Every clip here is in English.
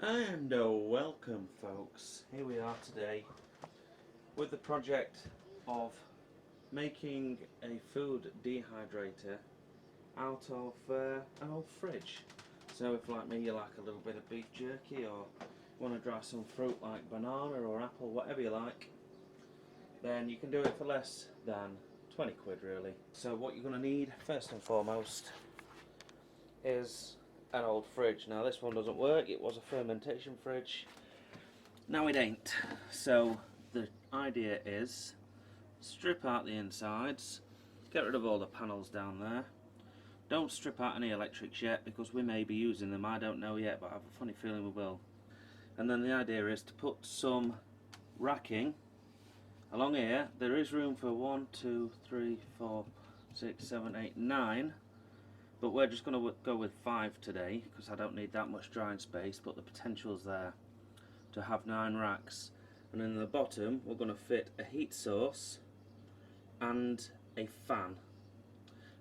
And welcome folks, here we are today with the project of making a food dehydrator out of an old fridge. So if like me you like a little bit of beef jerky, or want to dry some fruit like banana or apple, whatever you like, then you can do it for less than 20 quid really. So what you're going to need first and foremost is an old fridge. Now this one doesn't work, it was a fermentation fridge, now it ain't. So the idea is strip out the insides, get rid of all the panels down there. Don't strip out any electrics yet because we may be using them, I don't know yet, but I have a funny feeling we will. And then the idea is to put some racking along here. There is room for 1, 2, 3, 4, 6, 7, 8, 9. But we're just going to go with 5 today because I don't need that much drying space, but the potential's there to have 9 racks. And in the bottom we're going to fit a heat source and a fan.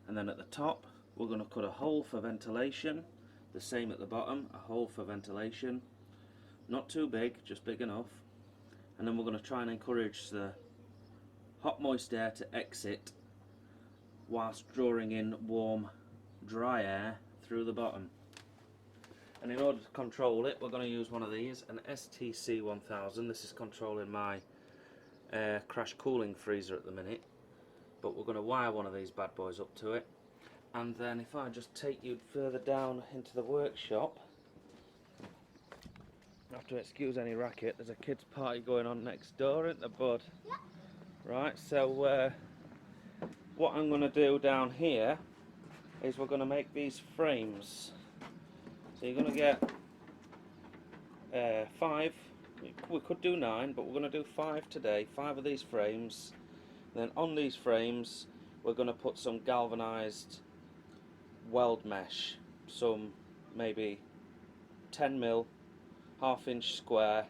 And then at the top we're going to cut a hole for ventilation, the same at the bottom, a hole for ventilation. Not too big, just big enough. And then we're going to try and encourage the hot moist air to exit whilst drawing in warm dry air through the bottom. And in order to control it, we're going to use one of these, an STC 1000. This is controlling my crash cooling freezer at the minute, but we're going to wire one of these bad boys up to it. And then if I just take you further down into the workshop, I have to excuse any racket, there's a kids party going on next door, isn't there, bud? Yeah. Right, so what I'm going to do down here is we're going to make these frames. So you're going to get 5, we could do 9, but we're going to do 5 today, 5 of these frames. Then on these frames we're going to put some galvanized weld mesh, some maybe 10mm, half-inch square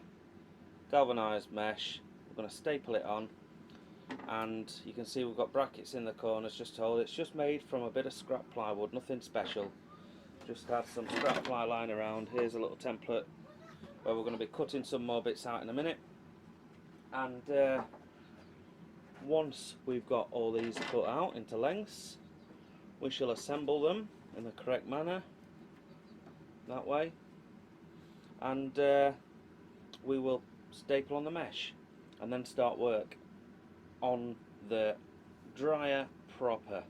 galvanized mesh. We're going to staple it on, and you can see we've got brackets in the corners just to hold it. It's just made from a bit of scrap plywood, nothing special. Just had some scrap ply lying around. Here's a little template where we're going to be cutting some more bits out in a minute. And once we've got all these cut out into lengths, we shall assemble them in the correct manner, that way, and we will staple on the mesh and then start work on the dryer proper.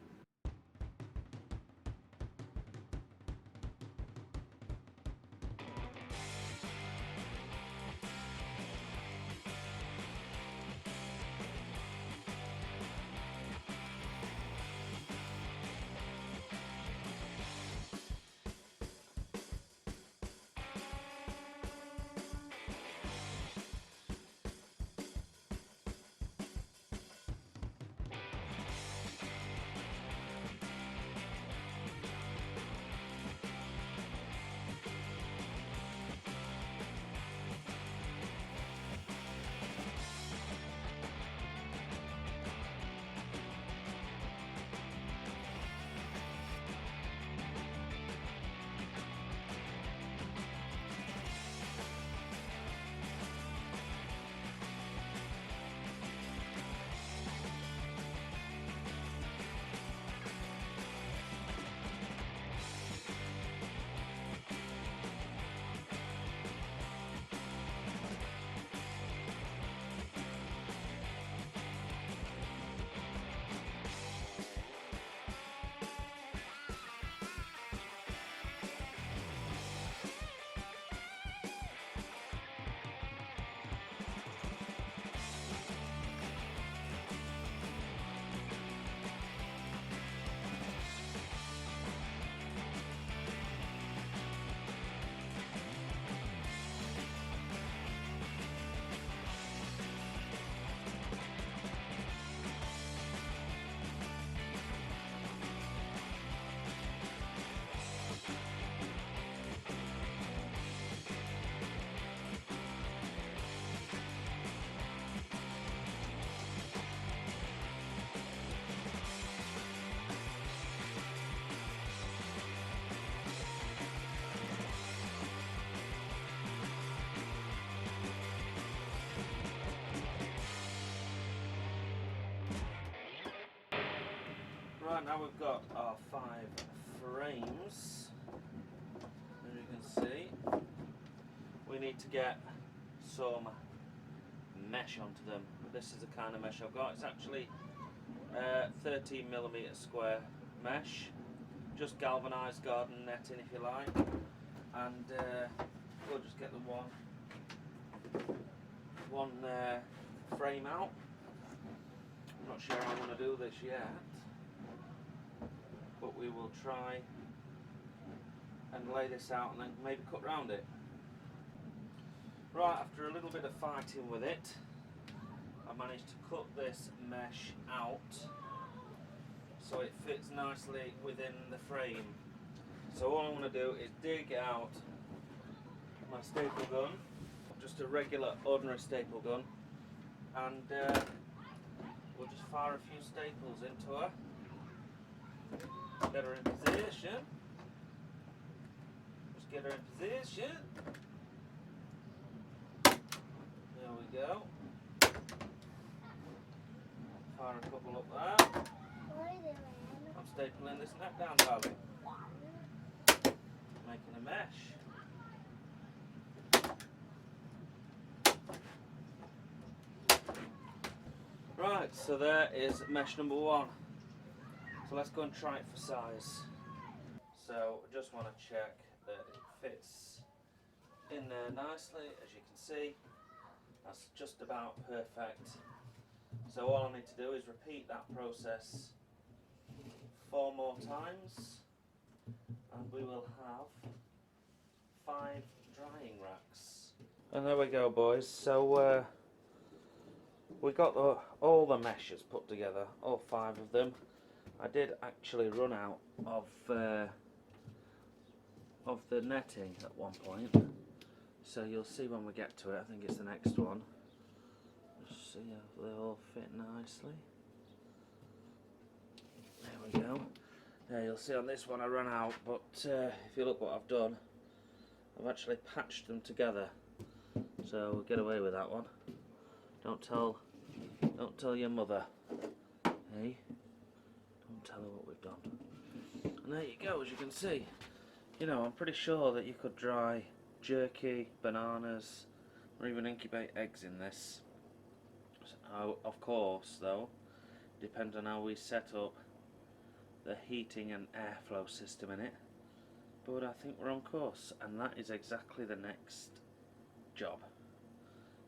Right, now we've got our 5 frames, as you can see. We need to get some mesh onto them. This is the kind of mesh I've got. It's actually 13mm square mesh, just galvanised garden netting if you like, and we'll just get the one frame out. I'm not sure how I'm going to do this yet, but we will try and lay this out and then maybe cut round it. Right, after a little bit of fighting with it, I managed to cut this mesh out so it fits nicely within the frame. So all I'm going to do is dig out my staple gun, just a regular ordinary staple gun, and we'll just fire a few staples into her, get her in position, just get her in position, there we go, fire a couple up there. I'm stapling this neck down, darling, making a mesh. Right, so there is mesh number 1. So let's go and try it for size. So I just want to check that it fits in there nicely. As you can see, that's just about perfect. So all I need to do is repeat that process 4 more times, and we will have 5 drying racks. And there we go, boys. So we got all the meshes put together, all 5 of them. I did actually run out of the netting at one point, so you'll see when we get to it. I think it's the next one. Just see how they all fit nicely. There we go. Yeah, you'll see on this one I ran out, but if you look what I've done, I've actually patched them together, so we'll get away with that one. Don't tell your mother, hey? Don't tell her what we've done. And there you go, as you can see. You know, I'm pretty sure that you could dry jerky, bananas, or even incubate eggs in this. So, of course, though, depends on how we set up the heating and airflow system in it. But I think we're on course, and that is exactly the next job.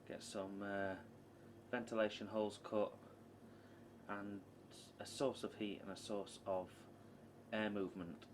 Get some ventilation holes cut, and a source of heat and a source of air movement